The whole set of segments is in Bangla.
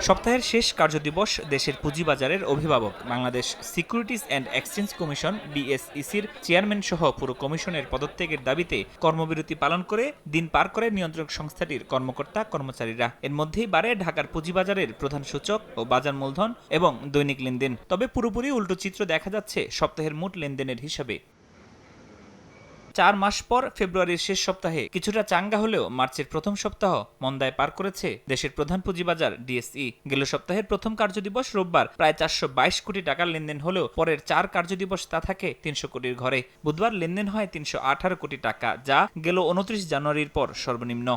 সপ্তাহের শেষ কার্যদিবস দেশের পুঁজিবাজারের অভিভাবক Bangladesh securities and exchange commission বিএসইসির চেয়ারম্যান সহ পুরো কমিশনের পদত্যাগের দাবিতে কর্মবিরতি পালন করে দিন পার করে নিয়ন্ত্রক সংস্থাটির কর্মকর্তা কর্মচারীরা। এর মধ্যেই বাড়ে ঢাকার পুঁজিবাজারের প্রধান সূচক ও বাজার মূলধন এবং দৈনিক লেনদেন। তবে পুরোপুরি উল্টো চিত্র দেখা যাচ্ছে সপ্তাহের মোট লেনদেনের হিসাবে। 4 মাস পর ফেব্রুয়ারির শেষ সপ্তাহে কিছুটা চাঙ্গা হলেও মার্চের প্রথম সপ্তাহ মন্দায় পার করেছে দেশের প্রধান পুঁজিবাজার ডিএসই। গেল সপ্তাহের প্রথম কার্যদিবস রোববার প্রায় 422 কোটি টাকার লেনদেন হলেও পরের 4 কার্যদিবস তা থাকে 300 কোটির ঘরে। বুধবার লেনদেন হয় 318 কোটি টাকা, যা গেল 29 জানুয়ারির পর সর্বনিম্ন।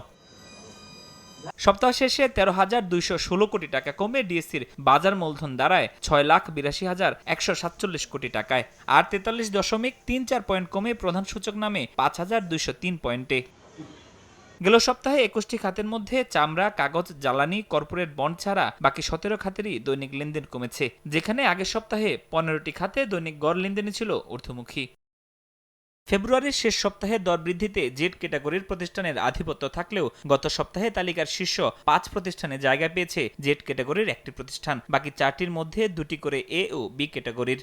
সপ্তাহ শেষে 13,216 কোটি টাকা কমে ডিএসসির বাজার মূলধন দাঁড়ায় 6,82,147 কোটি টাকায়। আর 43.34 পয়েন্ট কমে প্রধান সূচক নামে 5,203 পয়েন্টে। গেল সপ্তাহে 21টি খাতের মধ্যে চামড়া, কাগজ, জ্বালানি, কর্পোরেট বন্ড ছাড়া বাকি 17 খাতেরই দৈনিক লেনদেন কমেছে, যেখানে আগের সপ্তাহে 15টি খাতে দৈনিক গড় লেনদেনে ছিল ঊর্ধ্বমুখী। ফেব্রুয়ারির শেষ সপ্তাহে দর বৃদ্ধিতে জেড ক্যাটাগরির প্রতিষ্ঠানের আধিপত্য থাকলেও গত সপ্তাহে তালিকার শীর্ষ 5 প্রতিষ্ঠানে জায়গা পেয়েছে জেড ক্যাটাগরির একটি প্রতিষ্ঠান, বাকি 4টির মধ্যে 2টি করে এ ও বি ক্যাটাগরির।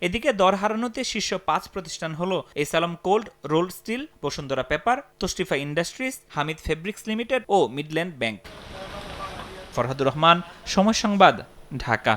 এদিকে দর হারানোতে শীর্ষ 5 প্রতিষ্ঠান হলো S Alam cold rolled steel, Bashundhara paper, Toshrifa industries, Hamid fabrics limited ও মিডল্যান্ড ব্যাংক। ফরহাদুর রহমান, সময় সংবাদ, ঢাকা।